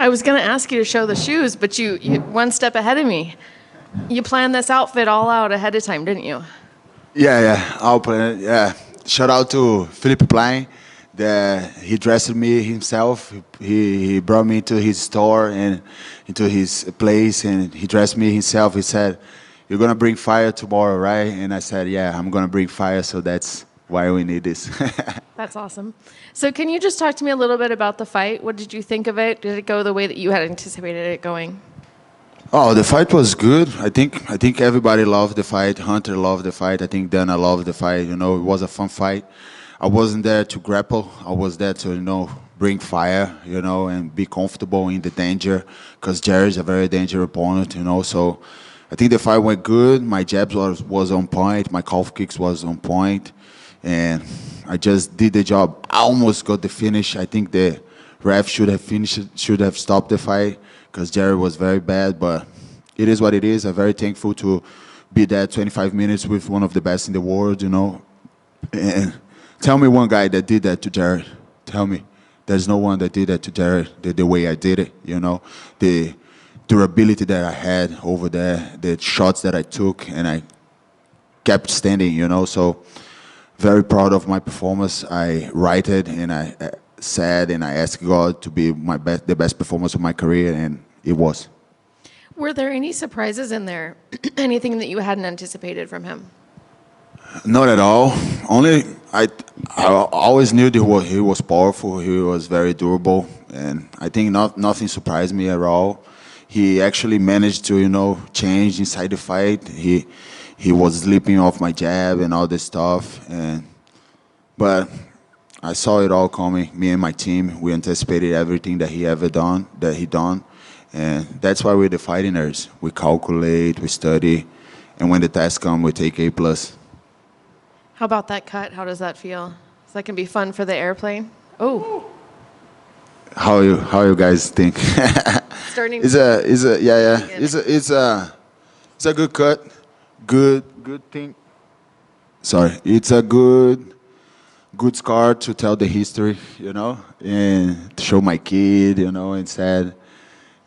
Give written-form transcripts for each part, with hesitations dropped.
I was going to ask you to show the shoes, but you one step ahead of me. You planned this outfit all out ahead of time, didn't you? Yeah. I'll plan it. Yeah. Shout out to Philippe Plein. He dressed me himself. He brought me to his store and into his place, and he dressed me himself. He said, "You're gonna bring fire tomorrow, right?" And I said, "Yeah, I'm gonna bring fire." So that's why we need this. That's awesome. So can you just talk to me a little bit about the fight? What did you think of it? Did it go the way that you had anticipated it going? Oh, the fight was good. I think everybody loved the fight. Hunter loved the fight. I think Dana loved the fight. You know, it was a fun fight. I wasn't there to grapple. I was there to, bring fire, and be comfortable in the danger, because Jerry's a very dangerous opponent, So I think the fight went good. My jabs was on point. My calf kicks was on point. And I just did the job. I almost got the finish. I think the ref should have finished it, should have stopped the fight, because Jerry was very bad. But it is what it is. I'm very thankful to be there 25 minutes with one of the best in the world, And tell me one guy that did that to Jared. Tell me. There's no one that did that to Jared the way I did it, The durability that I had over there, the shots that I took, and I kept standing, So very proud of my performance. I righted and I said and I asked God to be the best performance of my career, and it was. Were there any surprises in there? Anything that you hadn't anticipated from him? Not at all. Only I always knew that he was powerful. He was very durable, and I think nothing surprised me at all. He actually managed to change inside the fight. He was slipping off my jab and all this stuff, but I saw it all coming. Me and my team, we anticipated everything that he done, and that's why we're the fighting nerds. We calculate, we study, and when the test comes, we take A+. How about that cut? How does that feel? Is that going to be fun for the airplane? Oh. How you guys think? Starting. It's a good cut. Good thing. Sorry, it's a good scar to tell the history, and to show my kid, and said,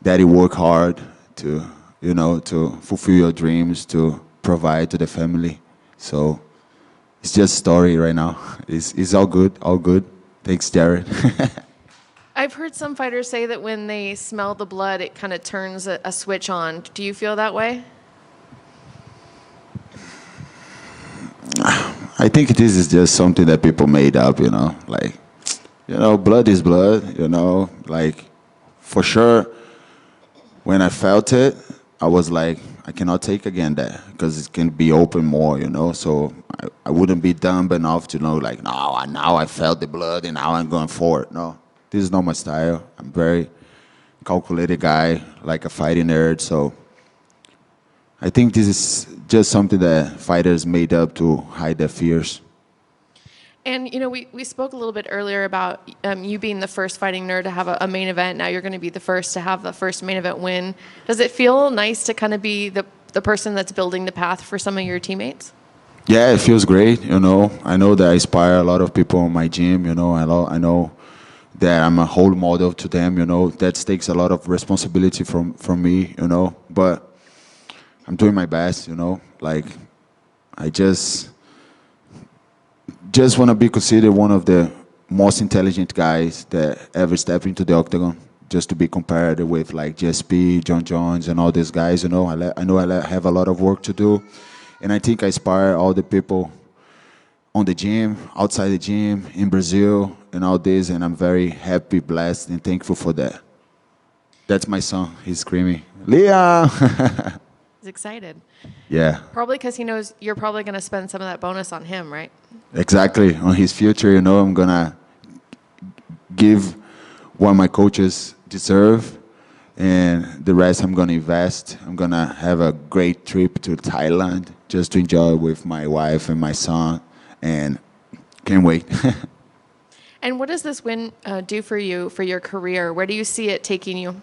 "Daddy work hard to, to fulfill your dreams, to provide to the family." So it's just a story right now. It's all good. Thanks, Jared. I've heard some fighters say that when they smell the blood, it kind of turns a switch on. Do you feel that way? I think this is just something that people made up, blood is blood, for sure. When I felt it, I was like, I cannot take again that, because it can be open more, so I wouldn't be dumb enough to know, now I felt the blood and now I'm going forward. No, this is not my style. I'm very calculated guy, like a fighting nerd, so I think this is just something that fighters made up to hide their fears. And, we spoke a little bit earlier about you being the first fighting nerd to have a main event. Now you're going to be the first to have the first main event win. Does it feel nice to kind of be the person that's building the path for some of your teammates? Yeah, it feels great, I know that I inspire a lot of people in my gym, I know that I'm a role model to them, That takes a lot of responsibility from me, But I'm doing my best, I just want to be considered one of the most intelligent guys that ever stepped into the octagon, just to be compared with GSP, John Jones, and all these guys, I know I have a lot of work to do, and I think I inspire all the people on the gym, outside the gym, in Brazil, and all this, and I'm very happy, blessed, and thankful for that. That's my son. He's screaming, "Leah!" He's excited. Yeah. Probably because he knows you're probably going to spend some of that bonus on him, right? Exactly. On his future, I'm going to give what my coaches deserve, and the rest I'm going to invest. I'm going to have a great trip to Thailand just to enjoy with my wife and my son, and can't wait. And what does this win do for you, for your career? Where do you see it taking you?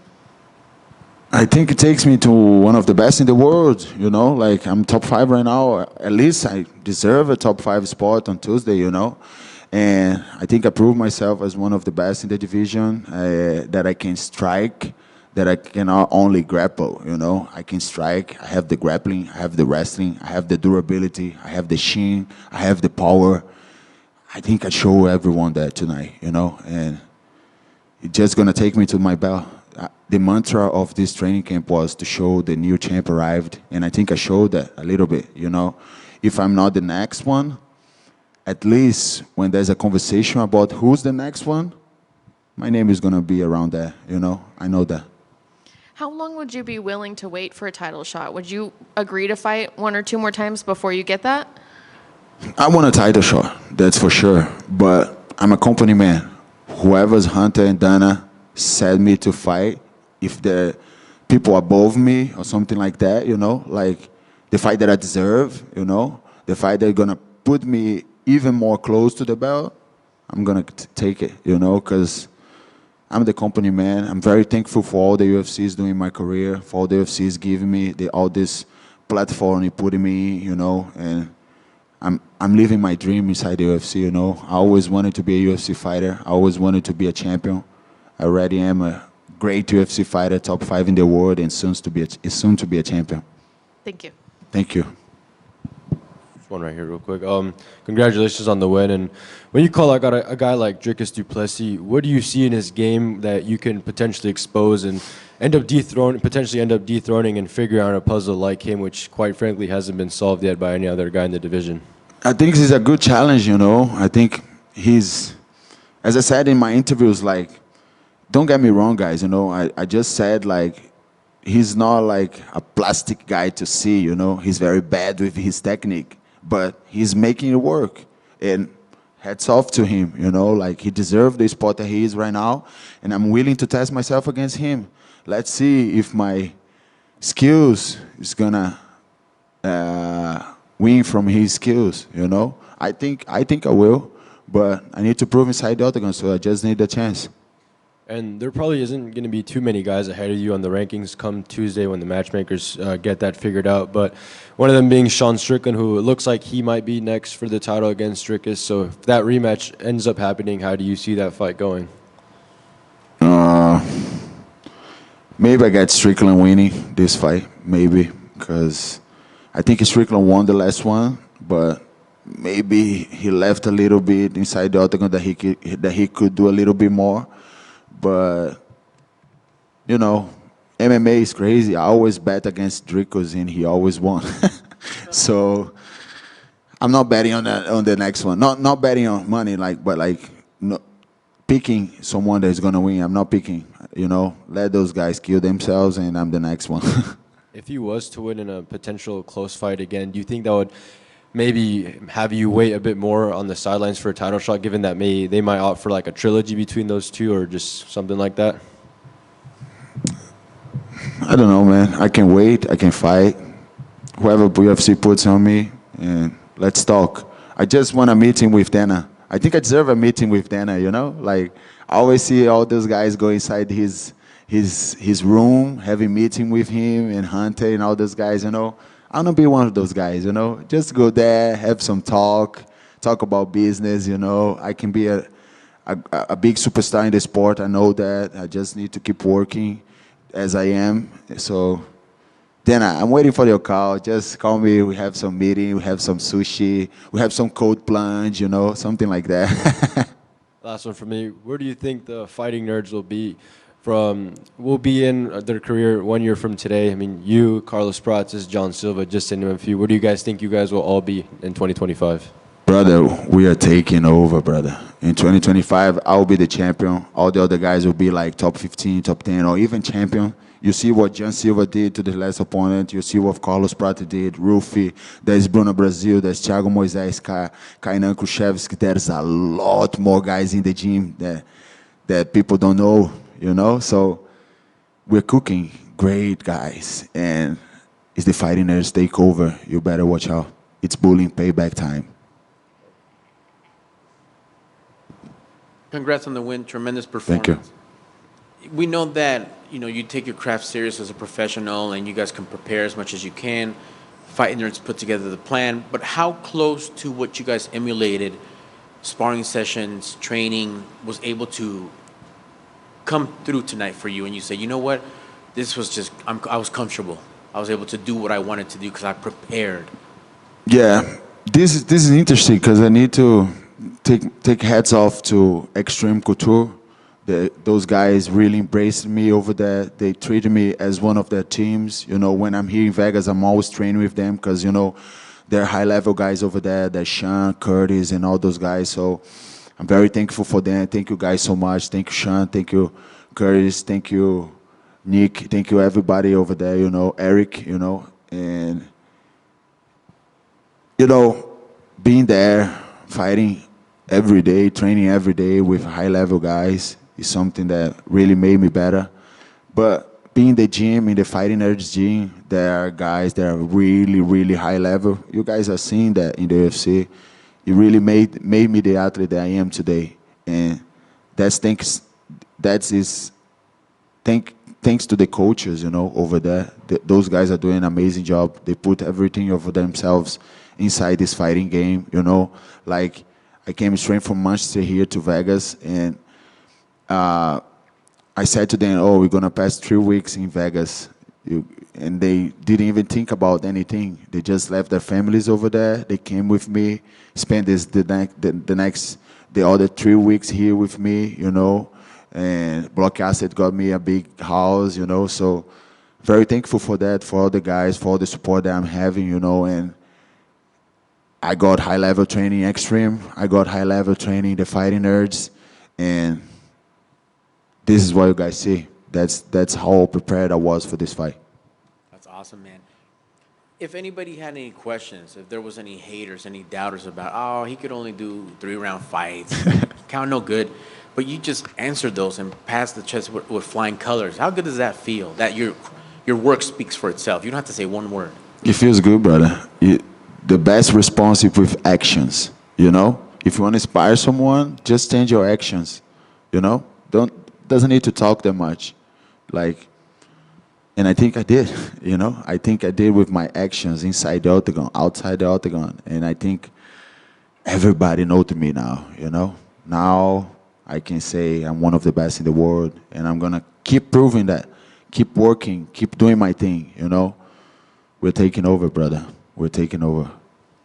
I think it takes me to one of the best in the world, I'm top 5 right now. At least I deserve a top 5 spot on Tuesday, And I think I proved myself as one of the best in the division, that I can strike that I cannot only grapple, you know. I can strike, I have the grappling, I have the wrestling, I have the durability, I have the shin, I have the power. I think I show everyone that tonight, you know, and it's just gonna take me to my belt. The mantra of this training camp was to show the new champ arrived, and I think I showed that a little bit, you know. If I'm not the next one, at least when there's a conversation about who's the next one, my name is gonna be around there, you know. I know that. How long would you be willing to wait for a title shot? Would you agree to fight 1 or 2 more times before you get that? I want a title shot, that's for sure. But I'm a company man. Whoever's Hunter and Dana said me to fight, if the people above me or something like that, you know, like the fight that I deserve, you know, the fight that's gonna put me even more close to the belt, I'm gonna take it, you know, because I'm the company man. I'm very thankful for all the UFCs doing my career, for all the UFCs giving me all this platform and putting me in, you know, and I'm living my dream inside the UFC, you know. I always wanted to be a UFC fighter. I always wanted to be a champion. I already am a great UFC fighter, top 5 in the world, and soon to be a champion. Thank you. Thank you. One right here real quick. Congratulations on the win. And when you call out a guy like Dricus Du Plessis, what do you see in his game that you can potentially expose and potentially end up dethroning and figure out a puzzle like him, which quite frankly hasn't been solved yet by any other guy in the division? I think this is a good challenge, you know. I think as I said in my interviews, like, don't get me wrong, guys, you know, I just said, like, he's not like a plastic guy to see, you know. He's very bad with his technique, but he's making it work. And hats off to him, you know, like he deserves the spot that he is right now, and I'm willing to test myself against him. Let's see if my skills is gonna win from his skills, you know. I think I will, but I need to prove inside the octagon, so I just need a chance. And there probably isn't going to be too many guys ahead of you on the rankings come Tuesday when the matchmakers get that figured out. But one of them being Sean Strickland, who it looks like he might be next for the title against Dricus. So if that rematch ends up happening, how do you see that fight going? Maybe I got Strickland winning this fight, maybe, because I think Strickland won the last one, but maybe he left a little bit inside the octagon that he could do a little bit more. But, you know, MMA is crazy. I always bet against Dricus, and he always won. So I'm not betting on the next one. Not betting on money, but picking someone that is gonna win. I'm not picking. You know, let those guys kill themselves, and I'm the next one. If he was to win in a potential close fight again, do you think that would maybe have you wait a bit more on the sidelines for a title shot, given that they might opt for like a trilogy between those two or just something like that? I don't know, man. I can wait. I can fight. Whoever UFC puts on me, and let's talk. I just want a meeting with Dana. I think I deserve a meeting with Dana, you know? Like, I always see all those guys go inside his room, having meeting with him and Hunter and all those guys, you know? I want to be one of those guys, you know? Just go there, have some talk about business, you know? I can be a big superstar in the sport. I know that. I just need to keep working as I am. So, Dana, I'm waiting for your call. Just call me. We have some meeting. We have some sushi. We have some cold plunge, you know, something like that. Last one for me. Where do you think the fighting nerds will be in their career 1 year from today? I mean, you, Carlos Prates, John Silva, just to name a few. Where do you guys think you guys will all be in 2025? Brother, we are taking over, brother. In 2025, I'll be the champion. All the other guys will be like top 15, top 10, or even champion. You see what John Silva did to the last opponent. You see what Carlos Prates did, Rufi. There's Bruno Brazil. There's Thiago Moisés, Kainan Kushevski. There's a lot more guys in the gym that people don't know, you know? So we're cooking great guys. And it's the Fighting Nerds takeover. You better watch out. It's bullying payback time. Congrats on the win. Tremendous performance. Thank you. We know that, you know, you take your craft serious as a professional and you guys can prepare as much as you can. Fighting Nerds put together the plan. But how close to what you guys emulated, sparring sessions, training, was able to come through tonight for you? And you say, you know what? this was just, I was comfortable. I was able to do what I wanted to do because I prepared. Yeah, this is interesting because I need to take hats off to Extreme Couture. Those guys really embraced me over there. They treated me as one of their teams. You know, when I'm here in Vegas, I'm always training with them because, you know, they're high-level guys over there. They're Sean, Curtis, and all those guys. So I'm very thankful for them. Thank you guys so much. Thank you, Sean. Thank you, Curtis. Thank you, Nick. Thank you, everybody over there, you know, Eric, you know. And, you know, being there, fighting every day, training every day with high-level guys is something that really made me better. But being in the gym, in the Fighting Nerds gym, there are guys that are really, really high level. You guys are seeing that in the UFC. It really made me the athlete that I am today. And thanks to the coaches, you know, over there. Those guys are doing an amazing job. They put everything over themselves inside this fighting game, you know. Like, I came straight from Manchester here to Vegas, and I said to them, "Oh, we're gonna pass 3 weeks in Vegas," and they didn't even think about anything. They just left their families over there. They came with me, spent the other 3 weeks here with me, you know. And Block Asset got me a big house, you know. So very thankful for that, for all the guys, for all the support that I'm having, you know. And I got high-level training Extreme. I got high-level training the Fighting Nerds, and this is what you guys see. That's how prepared I was for this fight. That's awesome, man. If anybody had any questions, if there was any haters, any doubters about, oh, he could only do 3-round fights, count no good, but you just answered those and passed the chest with flying colors. How good does that feel? That your work speaks for itself. You don't have to say one word. It feels good, brother. The best response is with actions, you know? If you want to inspire someone, just change your actions, you know? Doesn't need to talk that much. Like, and I think I did, you know? I think I did with my actions inside the octagon, outside the octagon. And I think everybody knows me now, you know? Now I can say I'm one of the best in the world, and I'm going to keep proving that, keep working, keep doing my thing, you know? We're taking over, brother. We're taking over.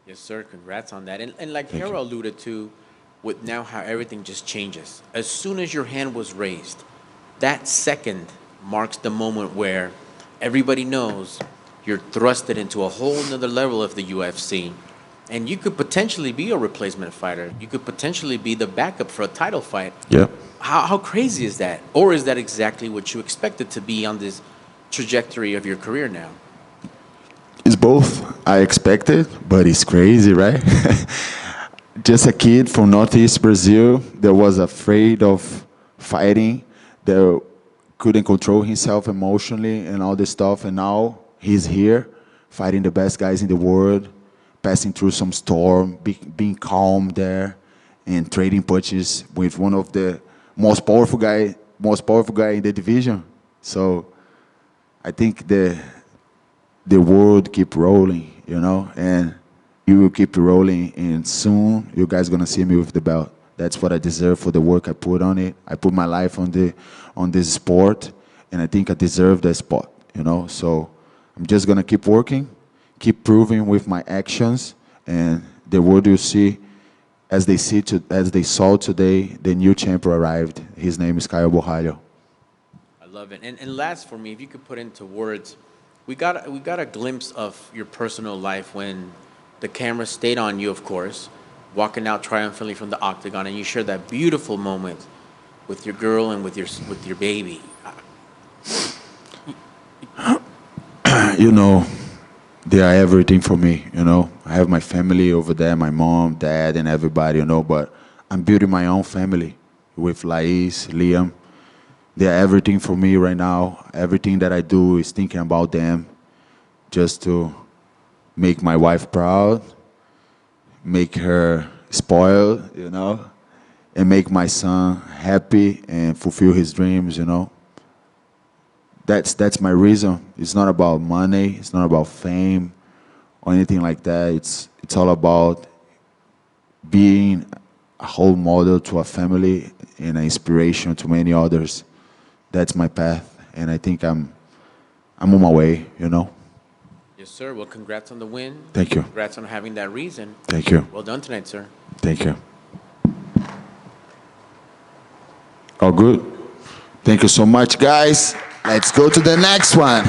Yes, sir. Congrats on that. And like Harold alluded to, with now how everything just changes. As soon as your hand was raised, that second marks the moment where everybody knows you're thrusted into a whole nother level of the UFC. And you could potentially be a replacement fighter. You could potentially be the backup for a title fight. Yeah. How crazy is that? Or is that exactly what you expected to be on this trajectory of your career now? It's both. I expected, but it's crazy, right? Just a kid from Northeast Brazil that was afraid of fighting, that couldn't control himself emotionally and all this stuff. And now he's here fighting the best guys in the world, passing through some storm, being calm there, and trading punches with one of the most powerful guy in the division. So I think the world keep rolling, you know, and you will keep rolling, and soon you guys gonna see me with the belt. That's what I deserve for the work I put on it. I put my life on this sport, and I think I deserve that spot, you know. So I'm just gonna keep working, keep proving with my actions, and the world will see, as they saw today, the new champion arrived. His name is Caio Borralho. I love it. And last for me, if you could put into words, we got a glimpse of your personal life when the camera stayed on you, of course, walking out triumphantly from the octagon, and you shared that beautiful moment with your girl and with your baby. You know, they are everything for me, you know. I have my family over there, my mom, dad, and everybody, you know, but I'm building my own family with Laís, Liam. They are everything for me right now. Everything that I do is thinking about them, just to make my wife proud, make her spoiled, you know, and make my son happy and fulfill his dreams, you know. That's my reason. It's not about money. It's not about fame or anything like that. It's all about being a role model to a family and an inspiration to many others. That's my path, and I think I'm I'm on my way, you know. Yes, sir. Well, congrats on the win. Thank you. Congrats on having that reason. Thank you. Well done tonight, sir. Thank you. All good? Thank you so much, guys. Let's go to the next one.